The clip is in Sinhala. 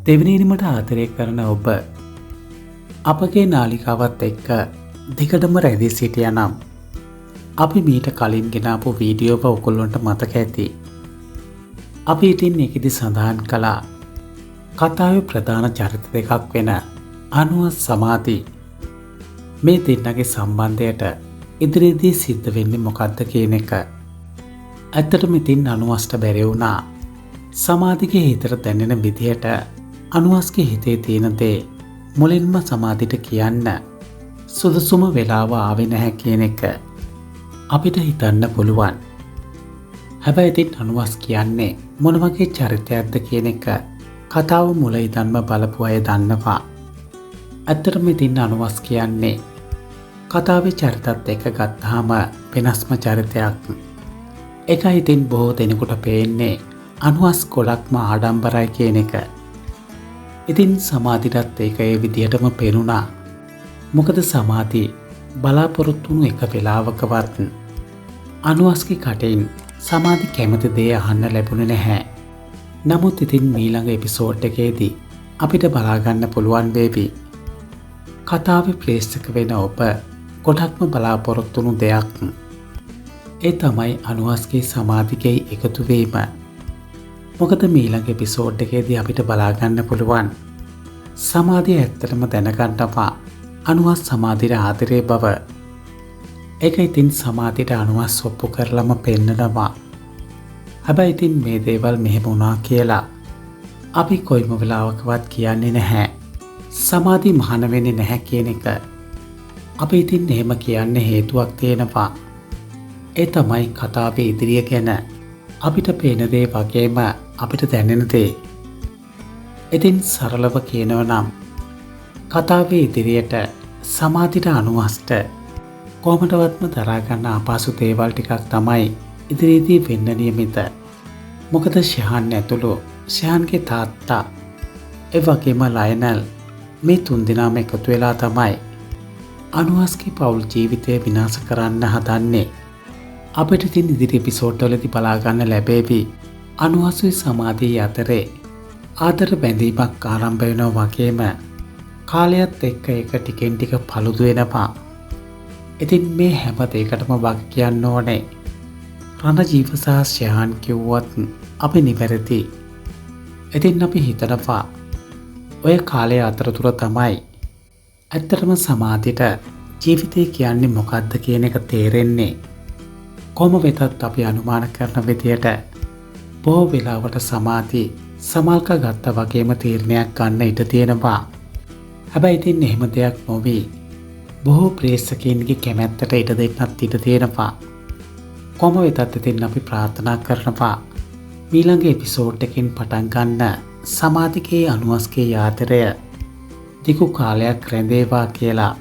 දෙවනීමට ආදරය කරන ඔබ අපගේ නාලිකාවත් එක්ක දිගටම රැඳී සිටිය නම් අපි මීට කලින් ගෙනාපු වීඩියෝව ඔකොල්ලොන්ට මතක ඇති. අපි ඉතින් එකදි සඳහන් කළා කතාවේ ප්‍රධාන චරිත දෙකක් වෙන අනුවස් සමාධි මේ දෙන්නගේ සම්බන්ධයට ඉදිරියේදී සිද්ධ වෙන්නේ මොකක්ද කියන එක. ඇත්තටම ඉතින් අනුවස්ට බැරි වුණා සමාධිගේ හිතට දැනෙන විදිහට අනුවස්ගේ හිතේ තියෙන දේ මුලින්ම සමාධිට කියන්න සුදුසුම වෙලාව ආවේ නැහැ කියන එක අපිට හිතන්න පුළුවන්. හැබැයි ඉතින් අනුවස් කියන්නේ මොන වගේ චරිතයක්ද කියන එක කතාව මුල ඉඳන්ම බලපු අය දන්නවා. ඇත්තටම ඉතින් අනුවස් කියන්නේ කතාවේ චරිතත් එක්ක ගත්තාම වෙනස්ම චරිතයක්. ඒකයි ඉතින් බොහෝ දෙනෙකුට පේන්නේ අනුවස් ගොඩක්ම ආඩම්බරයි කියන එක. ඉතින් සමාධිටත් ඒක ඒ විදිහටම පෙනුණා. මොකද සමාධි බලාපොරොත්තු වුණු එක වෙලාවකවත් අනුවස්ගේ කටින් සමාධි කැමති දේ අහන්න ලැබුණේ නැහැ. නමුත් ඉතින් ඊළඟ එපිසෝඩ් එකේදී අපිට බලාගන්න පුළුවන් වේවි කතාවේ ප්‍රේක්ෂක වෙන ඔබ ගොඩක්ම බලාපොරොත්තු වුණු දෙයක්. ඒ තමයි අනුවස්ගේ සමාධිගේ එකතු වීම. මොකද ඊළඟ එපිසෝඩ් එකේදී අපිට බලාගන්න පුළුවන් සමාධිය ඇත්තටම දැනගන්නවා අනුවස් සමාධියට ආදරේ බව. ඒක ඉතින් සමාධියට අනුවස් ඔප්පු කරලම පෙන්නනවා. හැබැයි ඉතින් මේ දේවල් මෙහෙම වුණා කියලා අපි කොයිම වෙලාවකවත් කියන්නේ නැහැ. සමාධි මහාන වෙන්නේ නැහැ කියන එක. අපි ඉතින් එහෙම කියන්නේ හේතුවක් තියෙනවා. ඒ තමයි කතාවේ ඉදිරිය ගැන අපිට පේන දේ වගේම අපිට දැනෙන දේ. ඉතින් සරලව කියනවා නම් කතාවේ ඉදිරියට සමාධිට අනුවස්ට කොහොමදවත්ම දරා ගන්න අපහසු දේවල් ටිකක් තමයි ඉදිරියේදී වෙන්න නියමිත. මොකද ශහාන් ඇතුළු ශහාන්ගේ තාත්තා ඒ වගේම ලයනල් මේ තුන්දෙනාම එකතු වෙලා තමයි අනුවස්ගේ පවුල් ජීවිතය විනාශ කරන්න හදන්නේ. අපිට ඉතින් ඉදිරි එපිසෝඩ් වලදී බලා ගන්න ලැබෙවි අනුවස්ගේ සමාධිය අතරේ ආදර බැඳීමක් ආරම්භ වෙනවා වගේම කාලයත් එක්ක ඒක ටිකෙන් ටික පළුදු වෙනවා. ඉතින් මේ හැම දෙයකටම වග කියන්න ඕනේ රණජීව සහ ශහාන් කිව්වත් අපි නිවැරදි. ඉතින් අපි හිතනවා ඔය කාලය අතරතුර තමයි ඇත්තටම සමාධියට ජීවිතය කියන්නේ මොකක්ද කියන එක තේරෙන්නේ. කොහොම වෙතත් අපි අනුමාන කරන විදියට බොහෝ වෙලාවට සමාධි සමල්ක ගත්ත වගේම තීරණයක් ගන්න ඉඩ තියෙනවා. හැබැයි ඉතින් එහෙම දෙයක් නොවී බොහෝ ප්‍රේක්ෂකයන්ගේ කැමැත්තට ඉඩ දෙන්නත් ඉඩ තියෙනවා. කොහොම වෙතත් ඉතින් අපි ප්‍රාර්ථනා කරනවා ඊළඟ එපිසෝඩ් එකෙන් පටන් ගන්න සමාධිගේ අනුවස්ගේ ආදරය දිගු කාලයක් රැඳේවා කියලා.